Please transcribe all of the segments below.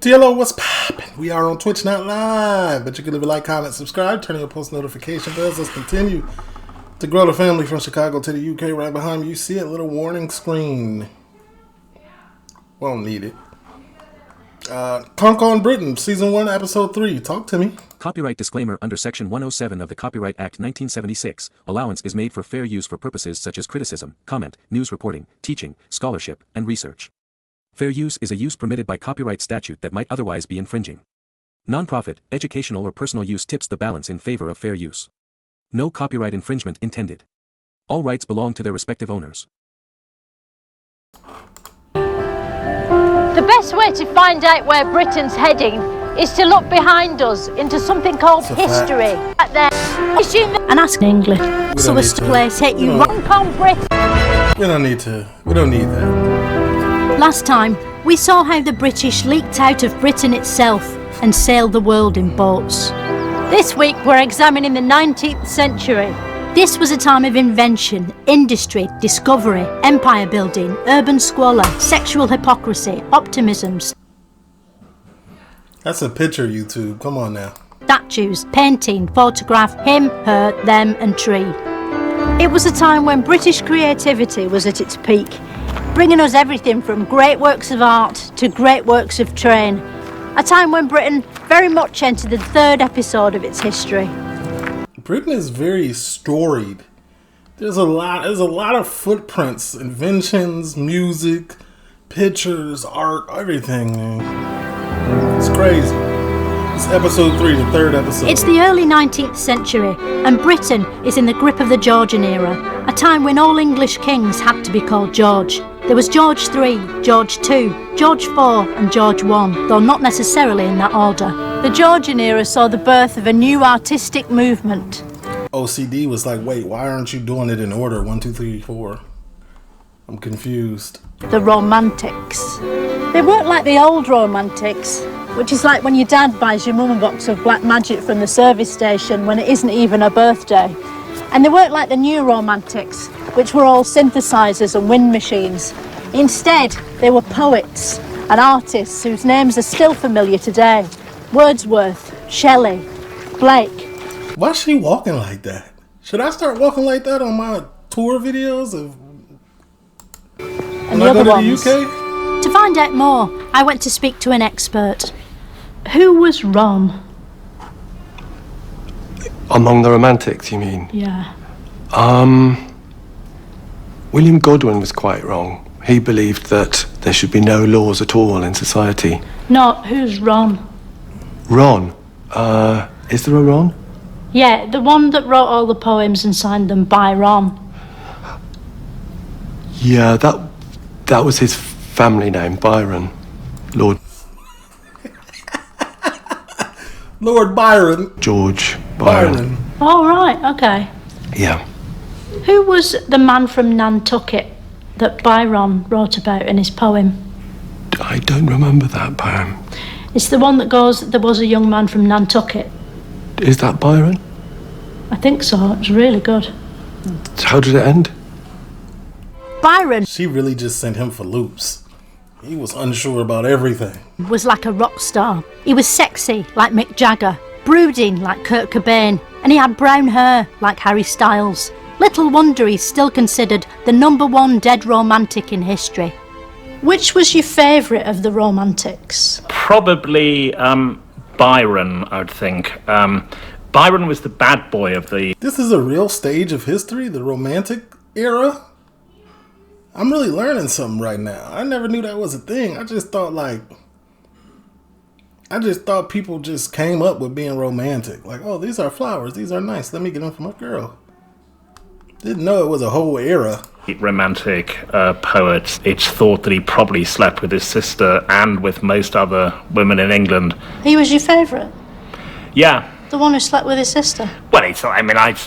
TLO, what's poppin'? We are on Twitch, not live, but you can leave a like, comment, subscribe, turn on your post notification bells. Let's continue to grow the family from Chicago to the UK. Right behind me, you see a little warning screen. Won't need it. Cunk on Britain, Season 1, Episode 3. Talk to me. Copyright disclaimer under Section 107 of the Copyright Act 1976. Allowance is made for fair use for purposes such as criticism, comment, news reporting, teaching, scholarship, and research. Fair use is a use permitted by copyright statute that might otherwise be infringing. Non-profit, educational or personal use tips the balance in favor of fair use. No copyright infringement intended. All rights belong to their respective owners. The best way to find out where Britain's heading is to look behind us into something called history. Back there, and ask in English. So a place hit you wrong on Britain. We don't need that. Last time, we saw how the British leaked out of Britain itself and sailed the world in boats. This week, we're examining the 19th century. This was a time of invention, industry, discovery, empire building, urban squalor, sexual hypocrisy, optimisms. That's a picture, YouTube. Come on now. Statues, painting, photograph, him, her, them, and tree. It was a time when British creativity was at its peak, bringing us everything from great works of art to great works of train. A time when Britain very much entered the third episode of its history. Britain is very storied. There's a lot of footprints, inventions, music, pictures, art, everything. It's crazy. It's episode 3, the third episode. It's the early 19th century, and Britain is in the grip of the Georgian era, a time when all English kings had to be called George. There was George III, George II, George IV, and George I, though not necessarily in that order. The Georgian era saw the birth of a new artistic movement. OCD was like, wait, why aren't you doing it in order? 1, 2, 3, 4. I'm confused. The Romantics. They weren't like the old Romantics, which is like when your dad buys your mum a box of black magic from the service station when it isn't even her birthday. And they weren't like the new Romantics, which were all synthesizers and wind machines. Instead, they were poets and artists whose names are still familiar today. Wordsworth, Shelley, Blake. Why is she walking like that? Should I start walking like that on my tour videos of and the other ones? To find out more, I went to speak to an expert. Who was wrong? Among the Romantics, you mean? Yeah. William Godwin was quite wrong. He believed that there should be no laws at all in society. No, who's Ron? Ron? Is there a Ron? Yeah, the one that wrote all the poems and signed them by Ron. Yeah, that was his family name, Byron. Lord Byron. George Byron. Oh, right, okay. Yeah. Who was the man from Nantucket that Byron wrote about in his poem? I don't remember that poem. It's the one that goes, there was a young man from Nantucket. Is that Byron? I think so, it's really good. How did it end? Byron She really just sent him for loops. He was unsure about everything. was like a rock star. He was sexy like Mick Jagger, brooding like Kurt Cobain, and he had brown hair like Harry Styles. Little wonder he's still considered the #1 dead romantic in history. Which was your favourite of the Romantics? Probably Byron, I'd think. Byron was the bad boy of the... This is a real stage of history, the Romantic era? I'm really learning something right now. I never knew that was a thing. I just thought people just came up with being romantic. Like, oh, these are flowers. These are nice. Let me get them for my girl. Didn't know it was a whole era. Romantic poets. It's thought that he probably slept with his sister and with most other women in England. He was your favourite? Yeah. The one who slept with his sister? Well, it's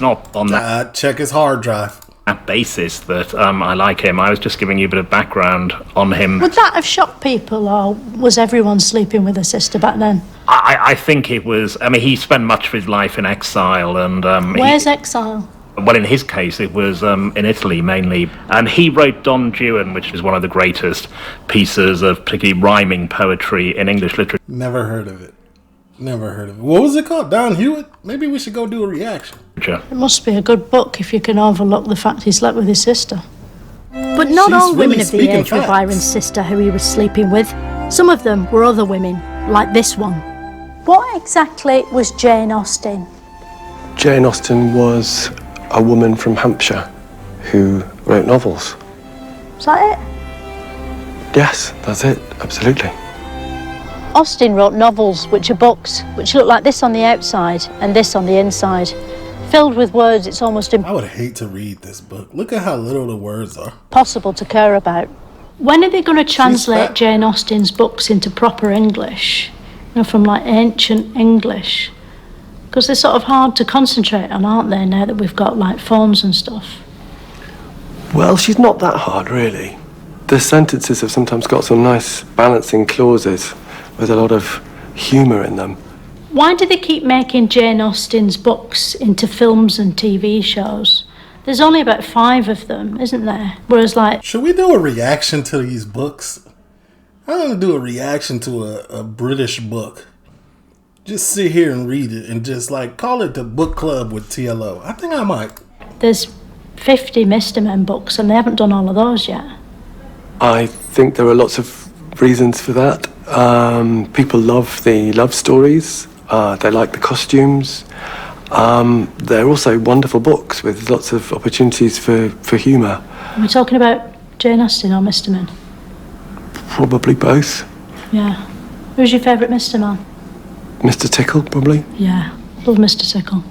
not on that Check his hard drive. basis that I like him. I was just giving you a bit of background on him. Would that have shocked people, or was everyone sleeping with a sister back then? I think it was... I mean, he spent much of his life in exile, and... Where's exile? Well, in his case, it was in Italy mainly. And he wrote Don Juan, which is one of the greatest pieces of particularly rhyming poetry in English literature. Never heard of it. Never heard of it. What was it called? Don Hewitt? Maybe we should go do a reaction. It must be a good book if you can overlook the fact he slept with his sister. But not She's all really women of the speaking age were facts. Byron's sister who he was sleeping with. Some of them were other women, like this one. What exactly was Jane Austen? Jane Austen was a woman from Hampshire who wrote novels. Is that it? Yes, that's it, absolutely. Austen wrote novels, which are books, which look like this on the outside and this on the inside. Filled with words it's almost I would hate to read this book. Look at how little the words are. impossible to care about. When are they going to translate fat. Jane Austen's books into proper English? You know, from like ancient English? Because they're sort of hard to concentrate on, aren't they, now that we've got like phones and stuff? Well, she's not that hard, really. The sentences have sometimes got some nice balancing clauses with a lot of humour in them. Why do they keep making Jane Austen's books into films and TV shows? There's only about 5 of them, isn't there? Whereas like... Should we do a reaction to these books? I want to do a reaction to a British book. Just sit here and read it and just like call it the book club with TLO. I think I might. There's 50 Mr. Men books and they haven't done all of those yet. I think there are lots of reasons for that. People love the love stories. They like the costumes. They're also wonderful books with lots of opportunities for humour. Are we talking about Jane Austen or Mr. Men? Probably both. Yeah. Who's your favourite Mr. Man? Mr. Tickle, probably. Yeah, love Mr. Tickle.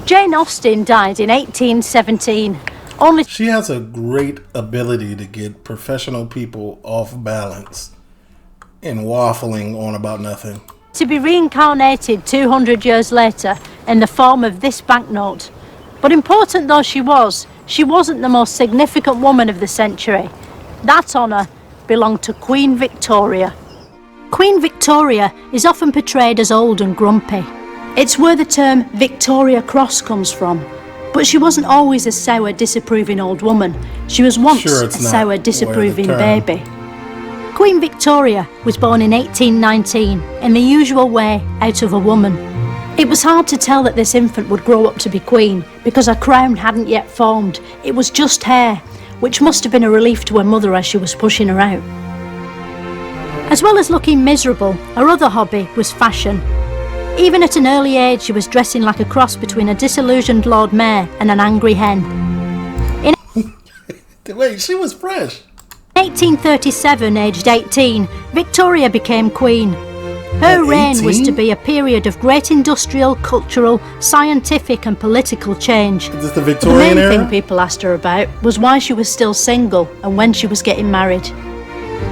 Jane Austen died in 1817. Only She has a great ability to get professional people off balance and waffling on about nothing. to be reincarnated 200 years later in the form of this banknote. But important though she wasn't the most significant woman of the century. That honour belonged to Queen Victoria. Queen Victoria is often portrayed as old and grumpy. It's where the term Victoria Cross comes from. But she wasn't always a sour, disapproving old woman. She was once a sour, disapproving baby. Queen Victoria was born in 1819, in the usual way, out of a woman. It was hard to tell that this infant would grow up to be queen, because her crown hadn't yet formed. It was just hair, which must have been a relief to her mother as she was pushing her out. As well as looking miserable, her other hobby was fashion. Even at an early age, she was dressing like a cross between a disillusioned Lord Mayor and an angry hen. Wait, she was fresh. In 1837, aged 18, Victoria became queen. Her reign was to be a period of great industrial, cultural, scientific and political change. Is this the Victorian The main era? thing people asked her about was why she was still single and when she was getting married.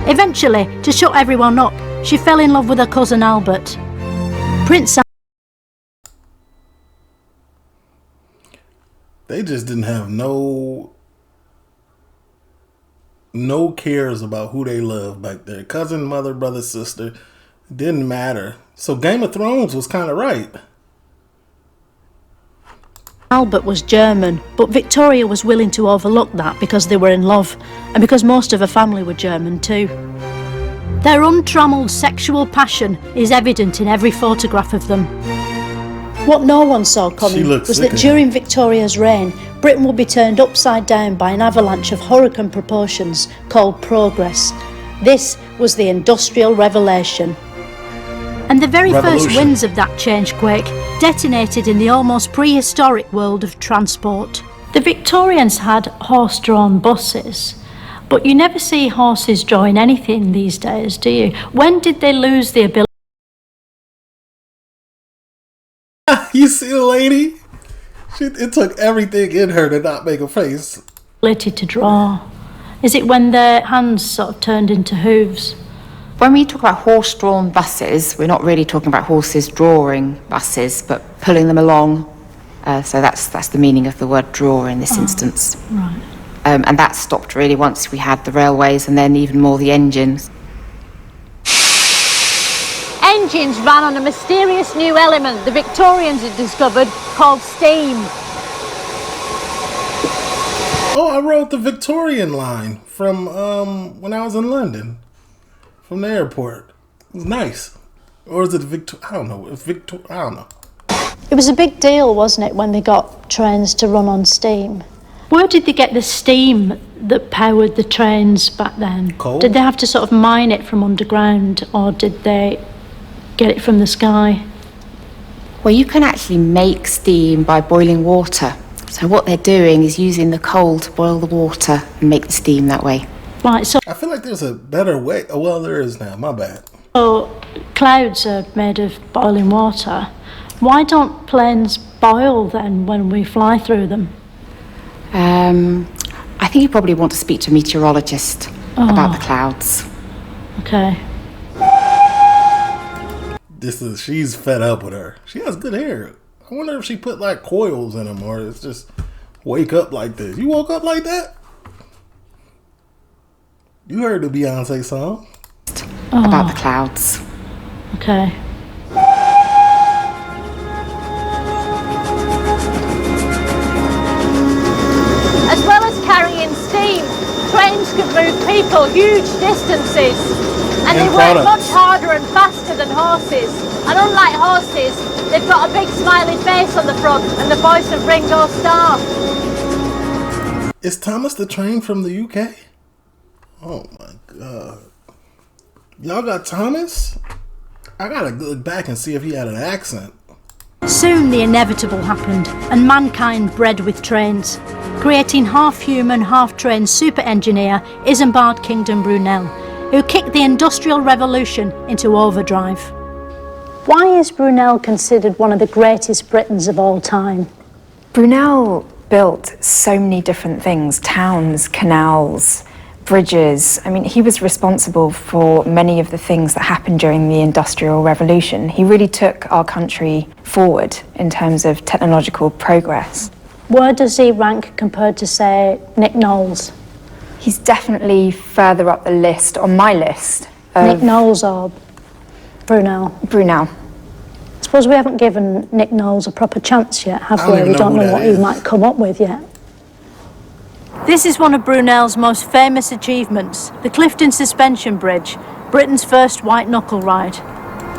Eventually, to shut everyone up, she fell in love with her cousin Albert. Prince They just didn't have no cares about who they loved back there. Cousin, mother, brother, sister. Didn't matter. So Game of Thrones was kind of right. Albert was German, but Victoria was willing to overlook that because they were in love, and because most of her family were German too. Their untrammelled sexual passion is evident in every photograph of them. What no one saw coming was that during Victoria's reign, Britain would be turned upside down by an avalanche of hurricane proportions called progress. This was the Industrial Revolution. And the very first winds of that changequake detonated in the almost prehistoric world of transport. The Victorians had horse-drawn buses, but you never see horses drawing anything these days, do you? When did they lose the ability? You see the lady? It took everything in her to not make a face. To draw? Is it when their hands sort of turned into hooves? When we talk about horse-drawn buses, we're not really talking about horses drawing buses, but pulling them along. So that's the meaning of the word draw in this instance. Right. And that stopped really once we had the railways and then even more the engines. Engines ran on a mysterious new element the Victorians had discovered called steam. Oh, I rode the Victorian line from when I was in London, from the airport. It was nice. Or is it Victor? I don't know. I don't know. It was a big deal, wasn't it, when they got trains to run on steam? Where did they get the steam that powered the trains back then? Coal? Did they have to sort of mine it from underground, or did they get it from the sky? Well, you can actually make steam by boiling water. So what they're doing is using the coal to boil the water and make the steam that way. Right, so I feel like there's a better way. Oh, well, there is now. My bad. clouds are made of boiling water. Why don't planes boil then when we fly through them? I think you probably want to speak to a meteorologist about the clouds. Okay. She's fed up with her. She has good hair. I wonder if she put like coils in them or it's just wake up like this. You woke up like that? You heard the Beyonce song. About the clouds. Okay. As well as carrying steam, trains could move people huge distances. And they work much harder and faster than horses. And unlike horses, they've got a big smiley face on the front and the voice of Ringo Starr. Is Thomas the Train from the UK? Oh my god. Y'all got Thomas? I gotta look back and see if he had an accent. Soon the inevitable happened, and mankind bred with trains, creating half-human, half-trained super-engineer Isambard Kingdom Brunel, who kicked the Industrial Revolution into overdrive. Why is Brunel considered one of the greatest Britons of all time? Brunel built so many different things, towns, canals, bridges. I mean, he was responsible for many of the things that happened during the Industrial Revolution. He really took our country forward in terms of technological progress. Where does he rank compared to, say, Nick Knowles? He's definitely further up the list, on my list. Nick Knowles or Brunel? Brunel. I suppose we haven't given Nick Knowles a proper chance yet, have we? We don't know what he might come up with yet. This is one of Brunel's most famous achievements, the Clifton Suspension Bridge, Britain's first white-knuckle ride.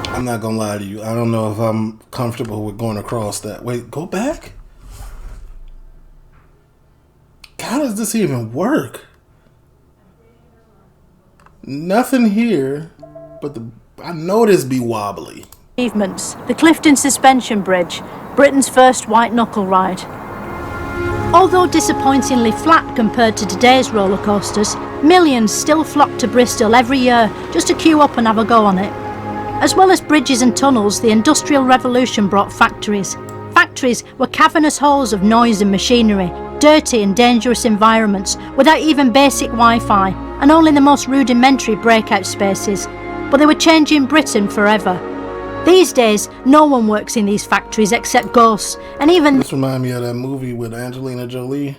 I'm not gonna lie to you. I don't know if I'm comfortable with going across that. Wait, go back? How does this even work? Nothing here, but I know this be wobbly. Achievements, the Clifton Suspension Bridge, Britain's first white-knuckle ride. Although disappointingly flat compared to today's roller coasters, millions still flock to Bristol every year just to queue up and have a go on it. As well as bridges and tunnels, the Industrial Revolution brought factories. Factories were cavernous holes of noise and machinery, dirty and dangerous environments without even basic Wi-Fi and only the most rudimentary breakout spaces. But they were changing Britain forever. These days, no one works in these factories except ghosts, and even... This reminds me of that movie with Angelina Jolie,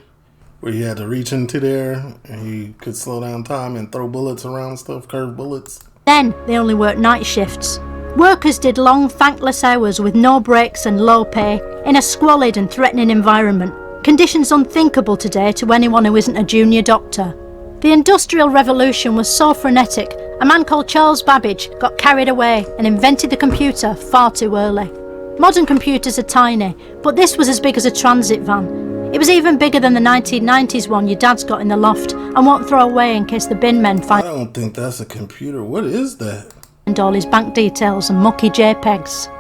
where he had to reach into there, and he could slow down time and throw bullets around and stuff, curved bullets. Then, they only worked night shifts. Workers did long, thankless hours with no breaks and low pay, in a squalid and threatening environment, conditions unthinkable today to anyone who isn't a junior doctor. The Industrial Revolution was so frenetic, a man called Charles Babbage got carried away and invented the computer far too early. Modern computers are tiny, but this was as big as a transit van. It was even bigger than the 1990s one your dad's got in the loft and won't throw away in case the bin men find... I don't think that's a computer. What is that? ...and all his bank details and mucky JPEGs.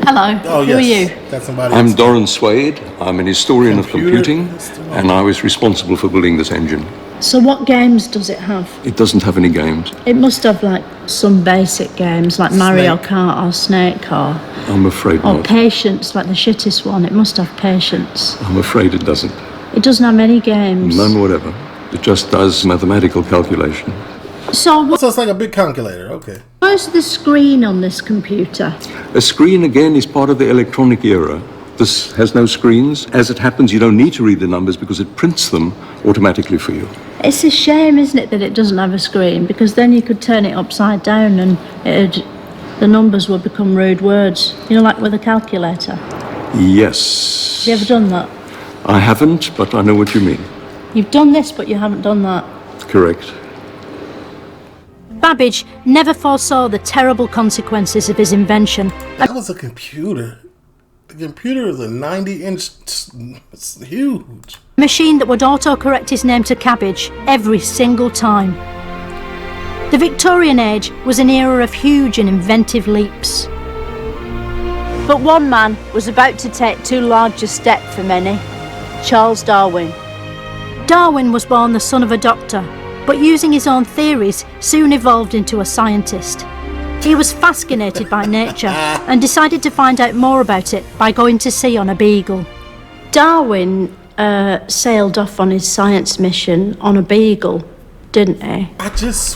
Hello, Oh, who are you? That's somebody I'm else. Doran Swade. I'm an historian of computing, and I was responsible for building this engine. So what games does it have? It doesn't have any games. It must have like some basic games like Mario Snake. Kart or Snake or I'm afraid not. Patience, like the shittest one. It must have Patience. I'm afraid it doesn't. It doesn't have any games. None whatever. It just does mathematical calculation. So So it's like a big calculator, okay. where's the screen on this computer? A screen, again, is part of the electronic era. This has no screens. As it happens, you don't need to read the numbers because it prints them automatically for you. It's a shame, isn't it, that it doesn't have a screen, because then you could turn it upside down and the numbers would become rude words. You know, like with a calculator. Yes. Have you ever done that? I haven't, but I know what you mean. You've done this, but you haven't done that. Correct. Babbage never foresaw the terrible consequences of his invention. That was a computer. The computer is a 90-inch. It's huge. A machine that would autocorrect his name to Cabbage every single time. The Victorian age was an era of huge and inventive leaps. But one man was about to take too large a step for many. Charles Darwin. Darwin was born the son of a doctor, but using his own theories soon evolved into a scientist. He was fascinated by nature and decided to find out more about it by going to sea on a beagle. Darwin sailed off on his science mission on a beagle, didn't he?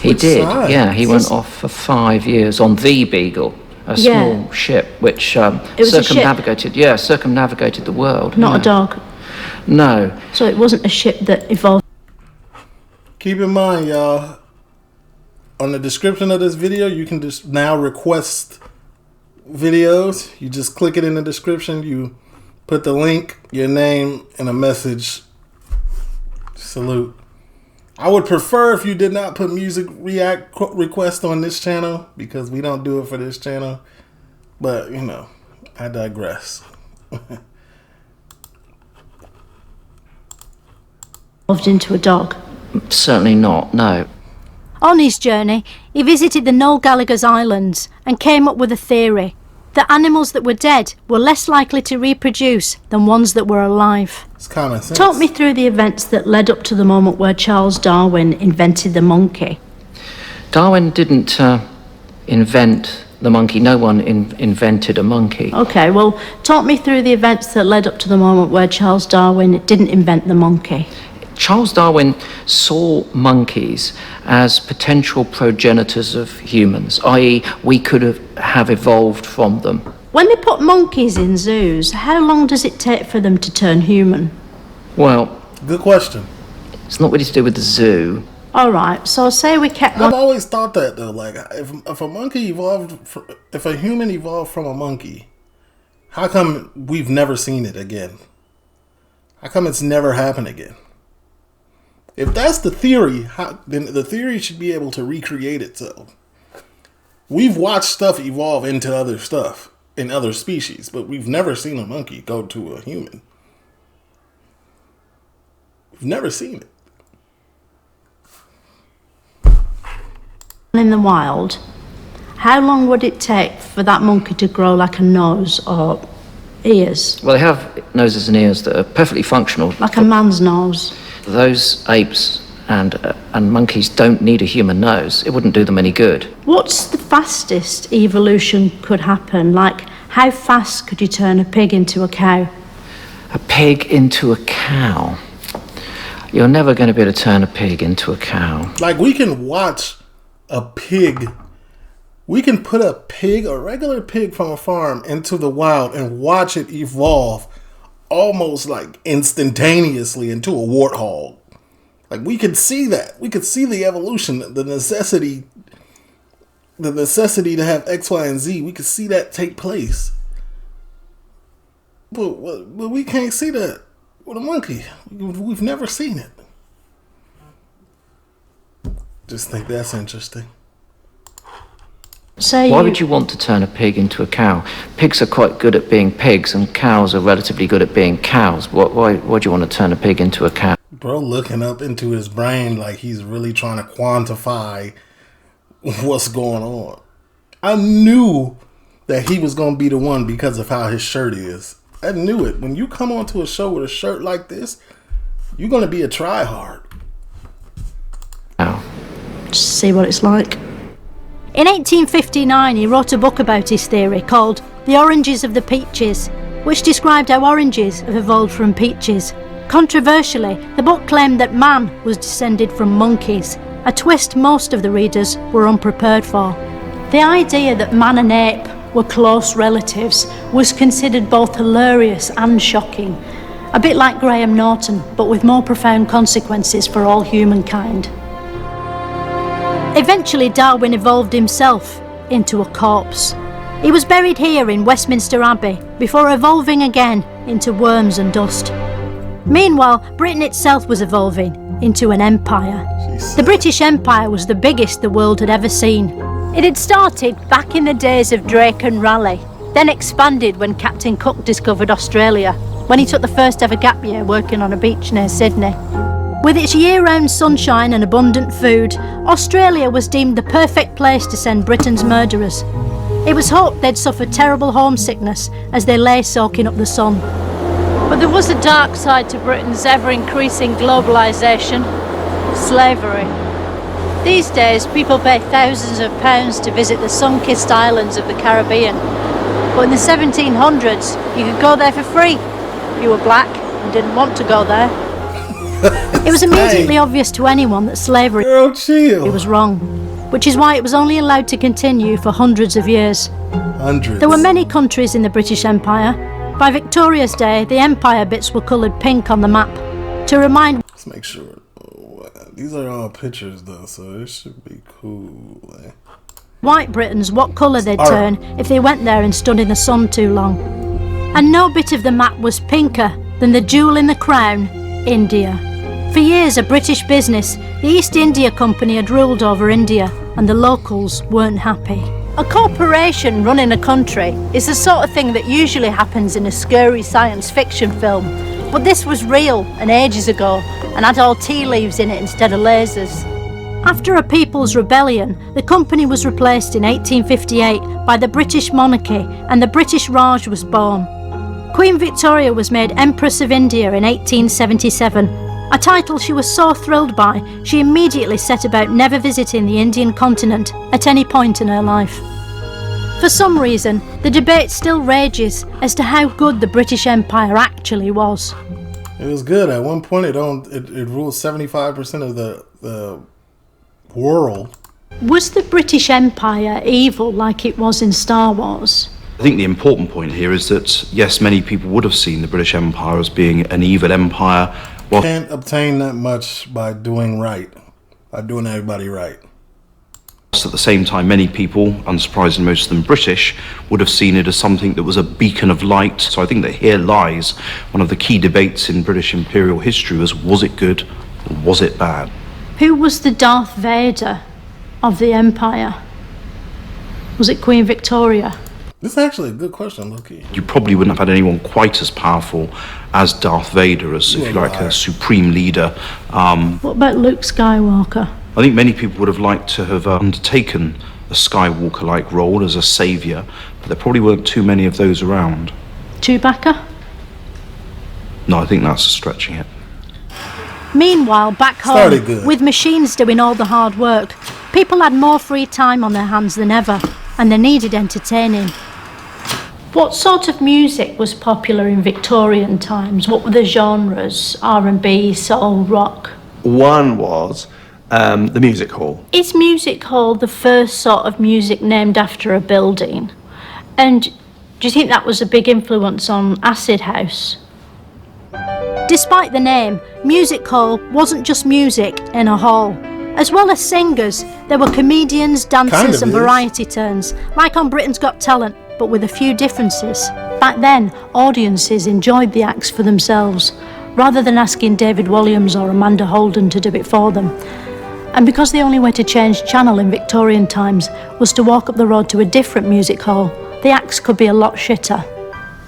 He did, yeah. He went off for 5 years on the Beagle, a small ship which circumnavigated the world. Not a dog. No. So it wasn't a ship that evolved. Keep in mind, y'all, on the description of this video, you can just now request videos. You just click it in the description. You put the link, your name, and a message. Salute. I would prefer if you did not put music request on this channel, because we don't do it for this channel. But, you know, I digress. Evolved into a dog. Certainly not, no. On his journey, he visited the Noel Gallagher's Islands and came up with a theory that animals that were dead were less likely to reproduce than ones that were alive. It's common sense. Talk me through the events that led up to the moment where Charles Darwin invented the monkey. Darwin didn't invent the monkey. No one invented a monkey. Okay, well, talk me through the events that led up to the moment where Charles Darwin didn't invent the monkey. Charles Darwin saw monkeys as potential progenitors of humans, i.e. we could have evolved from them. When they put monkeys in zoos, how long does it take for them to turn human? Well... Good question. It's not really to do with the zoo. Alright, so say we kept... I've always thought that, though. Like, if a monkey evolved... If a human evolved from a monkey, how come we've never seen it again? How come it's never happened again? If that's the theory, then the theory should be able to recreate itself. We've watched stuff evolve into other stuff in other species, but we've never seen a monkey go to a human. We've never seen it. In the wild, how long would it take for that monkey to grow like a nose or ears? Well, they have noses and ears that are perfectly functional. Like a man's nose. Those apes and monkeys don't need a human nose. It wouldn't do them any good. What's the fastest evolution could happen? Like, how fast could you turn a pig into a cow? A pig into a cow? You're never going to be able to turn a pig into a cow. Like, we can watch a pig. We can put a pig, a regular pig from a farm, into the wild and watch it evolve almost like instantaneously into a warthog. Like, we could see that. We could see the evolution, the necessity to have X, Y, and Z. We could see that take place. But we can't see that with a monkey. We've never seen it. Just think that's interesting. Why would you want to turn a pig into a cow? Pigs are quite good at being pigs, and cows are relatively good at being cows. Why do you want to turn a pig into a cow? Bro, looking up into his brain like he's really trying to quantify what's going on. I knew that he was going to be the one because of how his shirt is. I knew it. When you come onto a show with a shirt like this, you're going to be a tryhard. Just see what it's like. In 1859, he wrote a book about his theory called The Oranges of the Peaches, which described how oranges have evolved from peaches. Controversially, the book claimed that man was descended from monkeys, a twist most of the readers were unprepared for. The idea that man and ape were close relatives was considered both hilarious and shocking, a bit like Graham Norton, but with more profound consequences for all humankind. Eventually, Darwin evolved himself into a corpse. He was buried here in Westminster Abbey before evolving again into worms and dust. Meanwhile, Britain itself was evolving into an empire. The British Empire was the biggest the world had ever seen. It had started back in the days of Drake and Raleigh, then expanded when Captain Cook discovered Australia, when he took the first ever gap year working on a beach near Sydney. With its year-round sunshine and abundant food, Australia was deemed the perfect place to send Britain's murderers. It was hoped they'd suffer terrible homesickness as they lay soaking up the sun. But there was a dark side to Britain's ever-increasing globalisation: slavery. These days, people pay thousands of pounds to visit the sun-kissed islands of the Caribbean. But in the 1700s, you could go there for free if you were black and didn't want to go there. It was immediately obvious to anyone that slavery was wrong, which is why it was only allowed to continue for hundreds of years. There were many countries in the British Empire. By Victoria's day, the empire bits were coloured pink on the map to remind... Let's make sure. These are all pictures though, so it should be cool. White Britons what colour they'd turn if they went there and stood in the sun too long. And no bit of the map was pinker than the jewel in the crown, India. For years, a British business, the East India Company, had ruled over India, and the locals weren't happy. A corporation running a country is the sort of thing that usually happens in a scary science fiction film. But this was real and ages ago, and had all tea leaves in it instead of lasers. After a people's rebellion, the company was replaced in 1858 by the British monarchy, and the British Raj was born. Queen Victoria was made Empress of India in 1877, a title she was so thrilled by, she immediately set about never visiting the Indian continent at any point in her life. For some reason, the debate still rages as to how good the British Empire actually was. It was good. At one point, it ruled 75% of the world. Was the British Empire evil like it was in Star Wars? I think the important point here is that, yes, many people would have seen the British Empire as being an evil empire. Well, can't obtain that much by doing right, by doing everybody right. At the same time, many people, unsurprisingly most of them British, would have seen it as something that was a beacon of light. So I think that here lies one of the key debates in British imperial history: was it good or was it bad? Who was the Darth Vader of the Empire? Was it Queen Victoria? This is actually a good question, Loki. You probably wouldn't have had anyone quite as powerful as Darth Vader, as, if you like, a supreme leader. What about Luke Skywalker? I think many people would have liked to have undertaken a Skywalker-like role as a saviour, but there probably weren't too many of those around. Chewbacca? No, I think that's stretching it. Meanwhile, back home, with machines doing all the hard work, people had more free time on their hands than ever, and they needed entertaining. What sort of music was popular in Victorian times? What were the genres? R&B, soul, rock? One was the music hall. Is music hall the first sort of music named after a building? And do you think that was a big influence on Acid House? Despite the name, music hall wasn't just music in a hall. As well as singers, there were comedians, dancers and variety turns, like on Britain's Got Talent, but with a few differences. Back then, audiences enjoyed the acts for themselves, rather than asking David Williams or Amanda Holden to do it for them. And because the only way to change channel in Victorian times was to walk up the road to a different music hall, the acts could be a lot shitter.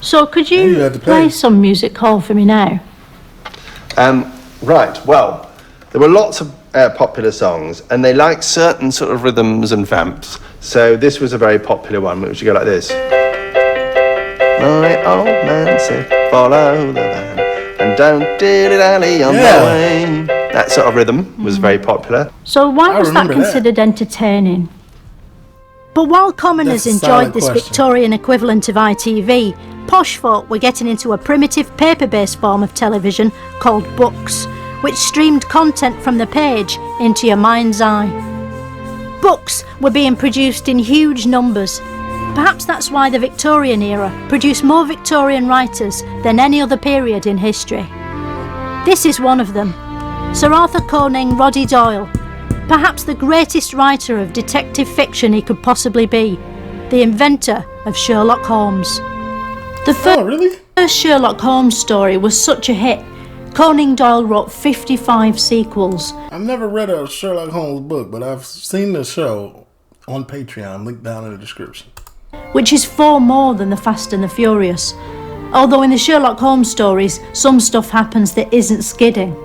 So could you play some music hall for me now? Right, well, there were lots of popular songs, and they liked certain sort of rhythms and vamps. So this was a very popular one, which would go like this. My old man said, follow the van, and don't dilly-dally on the way. That sort of rhythm was very popular. So why was that considered entertaining? But while commoners enjoyed this Victorian equivalent of ITV, posh folk were getting into a primitive paper-based form of television called books, which streamed content from the page into your mind's eye. Books were being produced in huge numbers. Perhaps that's why the Victorian era produced more Victorian writers than any other period in history. This is one of them, Sir Arthur Conan Roddy Doyle, perhaps the greatest writer of detective fiction he could possibly be, the inventor of Sherlock Holmes. The first Sherlock Holmes story was such a hit Conan Doyle wrote 55 sequels. I've never read a Sherlock Holmes book, but I've seen the show on Patreon, linked down in the description. Which is 4 more than The Fast and the Furious. Although in the Sherlock Holmes stories, some stuff happens that isn't skidding.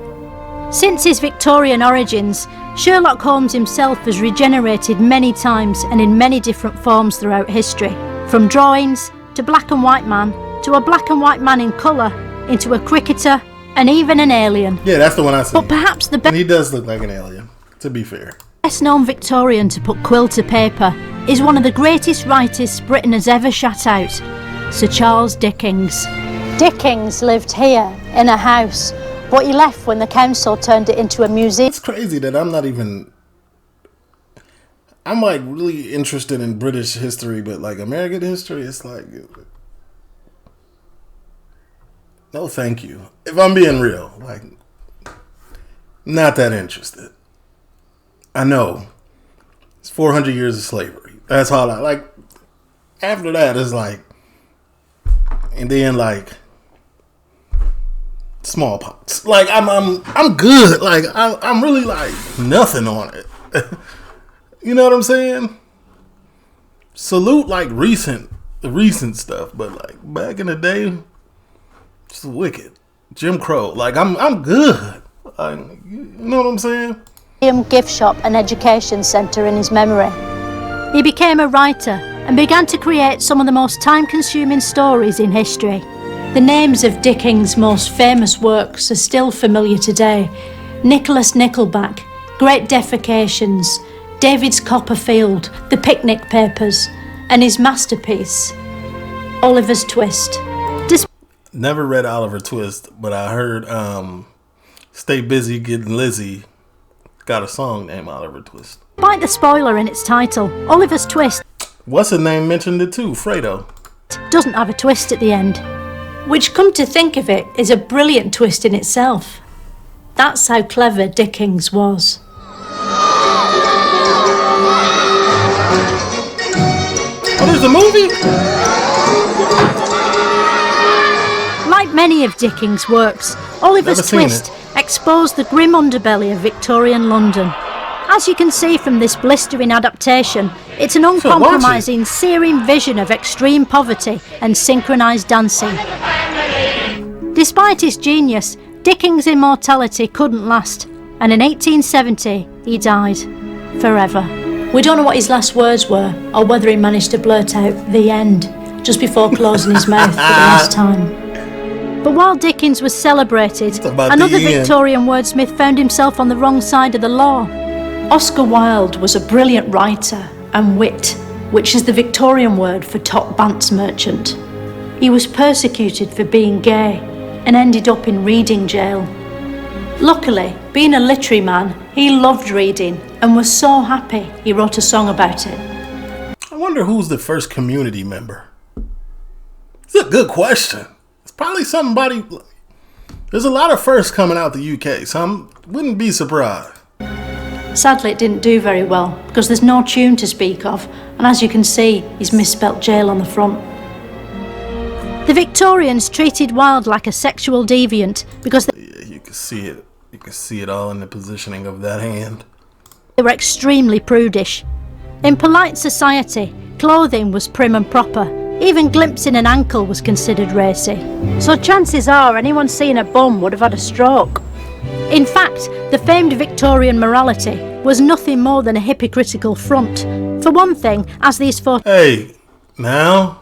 Since his Victorian origins, Sherlock Holmes himself has regenerated many times and in many different forms throughout history. From drawings, to black and white man, to a black and white man in colour, into a cricketer, and even an alien. Yeah, that's the one I see. But perhaps the best... And he does look like an alien, to be fair. Best known Victorian to put quill to paper is one of the greatest writers Britain has ever shut out, Sir Charles Dickens. Dickens lived here in a house, but he left when the council turned it into a museum. It's crazy that I'm like really interested in British history, but like American history, it's like, no thank you. If I'm being real, like, not that interested. I know it's 400 years of slavery. That's all I like. After that, it's like, and then like smallpox. Like I'm good. Like I'm really like nothing on it. You know what I'm saying? Salute like the recent stuff, but like back in the day, it's wicked. Jim Crow. Like I'm good. Like, you know what I'm saying? Gift shop and education centre in his memory. He became a writer and began to create some of the most time-consuming stories in history. The names of Dickens' most famous works are still familiar today. Nicholas Nickelback, Great Defecations, David's Copperfield, The Picnic Papers, and his masterpiece, Oliver's Twist. Never read Oliver Twist, but I heard Stay Busy Getting Lizzie got a song named Oliver Twist. Despite the spoiler in its title, Oliver's Twist, what's his name mentioned it too, Fredo, doesn't have a twist at the end. Which, come to think of it, is a brilliant twist in itself. That's how clever Dickens was. Oh, there's a movie? Like many of Dickens' works, Oliver's Twist exposed the grim underbelly of Victorian London. As you can see from this blistering adaptation, it's an uncompromising, searing vision of extreme poverty and synchronised dancing. Despite his genius, Dickens' immortality couldn't last, and in 1870 he died forever. We don't know what his last words were, or whether he managed to blurt out "the end" just before closing his mouth for the last time. But while Dickens was celebrated, another Victorian wordsmith found himself on the wrong side of the law. Oscar Wilde was a brilliant writer and wit, which is the Victorian word for top bants merchant. He was persecuted for being gay and ended up in reading jail. Luckily, being a literary man, he loved reading and was so happy he wrote a song about it. I wonder who's the first community member. It's a good question. It's probably somebody. There's a lot of firsts coming out the UK, so I wouldn't be surprised. Sadly, it didn't do very well because there's no tune to speak of, and as you can see, he's misspelt jail on the front. The Victorians treated Wilde like a sexual deviant because you can see it. You can see it all in the positioning of that hand. They were extremely prudish. In polite society, clothing was prim and proper. Even glimpsing an ankle was considered racy. So chances are anyone seeing a bum would have had a stroke. In fact, the famed Victorian morality was nothing more than a hypocritical front. For one thing, as these Hey, now?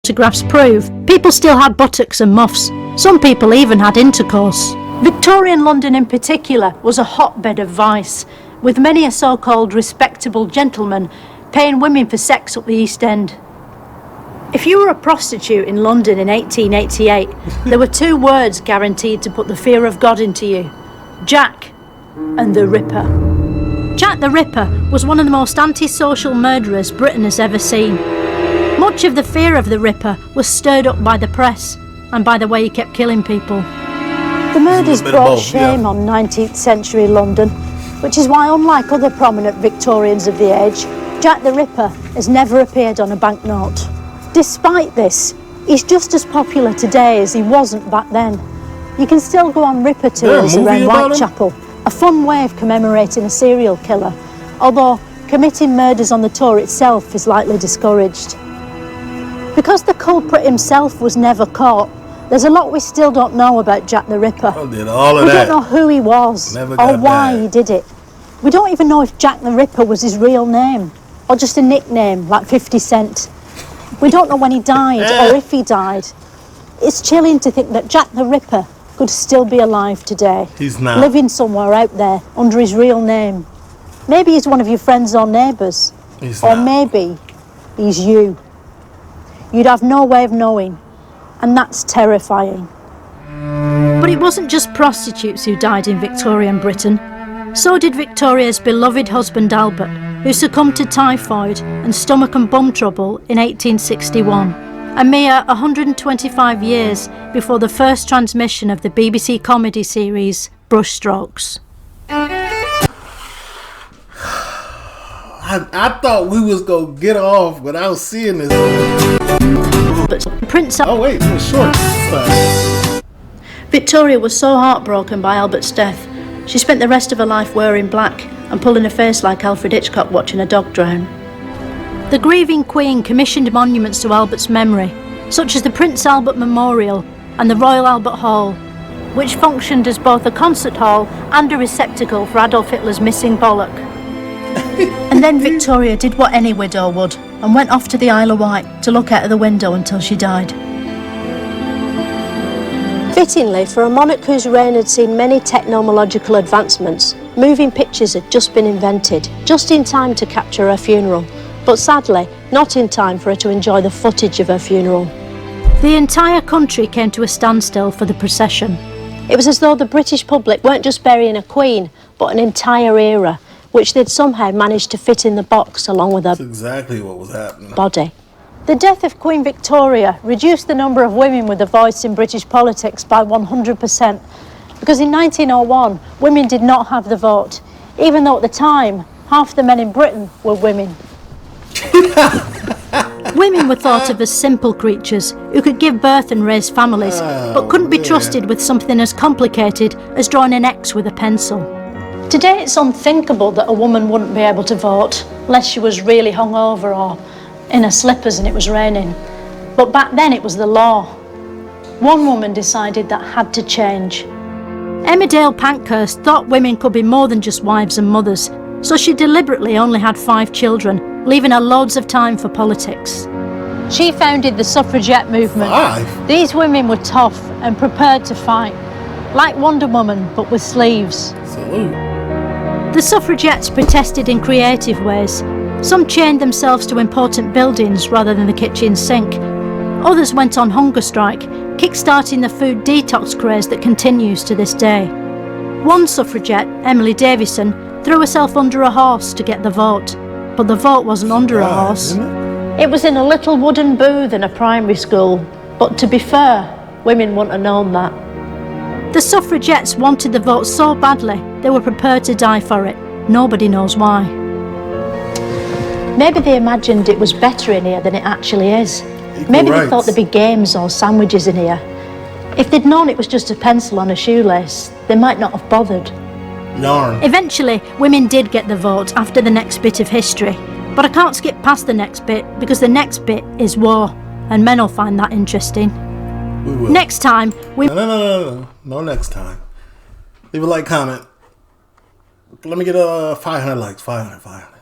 photographs prove, people still had buttocks and muffs. Some people even had intercourse. Victorian London in particular was a hotbed of vice, with many a so-called respectable gentleman paying women for sex up the East End. If you were a prostitute in London in 1888, there were 2 words guaranteed to put the fear of God into you: Jack and the Ripper. Jack the Ripper was one of the most antisocial murderers Britain has ever seen. Much of the fear of the Ripper was stirred up by the press and by the way he kept killing people. The murders brought shame on 19th century London, which is why, unlike other prominent Victorians of the age, Jack the Ripper has never appeared on a banknote. Despite this, He's just as popular today as he wasn't back then. You can still go on Ripper tours around Whitechapel, a fun way of commemorating a serial killer, although committing murders on the tour itself is lightly discouraged. Because the culprit himself was never caught, there's a lot we still don't know about Jack the Ripper. We don't know who he was or why he did it. We don't even know if Jack the Ripper was his real name or just a nickname like 50 Cent. We don't know when he died or if he died. It's chilling to think that Jack the Ripper could still be alive today. He's not. Living somewhere out there under his real name. Maybe he's one of your friends or neighbours. Or maybe he's you. You'd have no way of knowing, and that's terrifying. But it wasn't just prostitutes who died in Victorian Britain. So did Victoria's beloved husband Albert, who succumbed to typhoid and stomach and bum trouble in 1861, a mere 125 years before the first transmission of the BBC comedy series Brushstrokes. I thought we was gonna get off without seeing this. But Prince... Oh wait, it was short. Victoria was so heartbroken by Albert's death, she spent the rest of her life wearing black and pulling a face like Alfred Hitchcock watching a dog drown. The grieving Queen commissioned monuments to Albert's memory, such as the Prince Albert Memorial and the Royal Albert Hall, which functioned as both a concert hall and a receptacle for Adolf Hitler's missing bollock. And then Victoria did what any widow would and went off to the Isle of Wight to look out of the window until she died. Fittingly, for a monarch whose reign had seen many technological advancements, moving pictures had just been invented, just in time to capture her funeral, but sadly, not in time for her to enjoy the footage of her funeral. The entire country came to a standstill for the procession. It was as though the British public weren't just burying a queen, but an entire era, which they'd somehow managed to fit in the box along with her That's exactly what was happening. body. The death of Queen Victoria reduced the number of women with a voice in British politics by 100%, because in 1901, women did not have the vote, even though at the time, half the men in Britain were women. Women were thought of as simple creatures who could give birth and raise families, but couldn't be trusted with something as complicated as drawing an X with a pencil. Today it's unthinkable that a woman wouldn't be able to vote unless she was really hungover or in her slippers and it was raining. But back then it was the law. One woman decided that had to change. Emmerdale Pankhurst thought women could be more than just wives and mothers, so she deliberately only had 5 children, leaving her loads of time for politics. She founded the Suffragette movement. 5? These women were tough and prepared to fight, like Wonder Woman but with sleeves. Salute. The suffragettes protested in creative ways. Some chained themselves to important buildings rather than the kitchen sink. Others went on hunger strike, kick-starting the food detox craze that continues to this day. One suffragette, Emily Davison, threw herself under a horse to get the vote, but the vote wasn't under a horse. It was in a little wooden booth in a primary school, but to be fair, women wouldn't have known that. The suffragettes wanted the vote so badly, they were prepared to die for it. Nobody knows why. Maybe they imagined it was better in here than it actually is. Maybe they thought there'd be games or sandwiches in here. If they'd known it was just a pencil on a shoelace, they might not have bothered. Yarn. Eventually, women did get the vote after the next bit of history. But I can't skip past the next bit, because the next bit is war, and men will find that interesting. We will. Next time, we... No next time. Leave a like, comment. Let me get 500 likes. 500.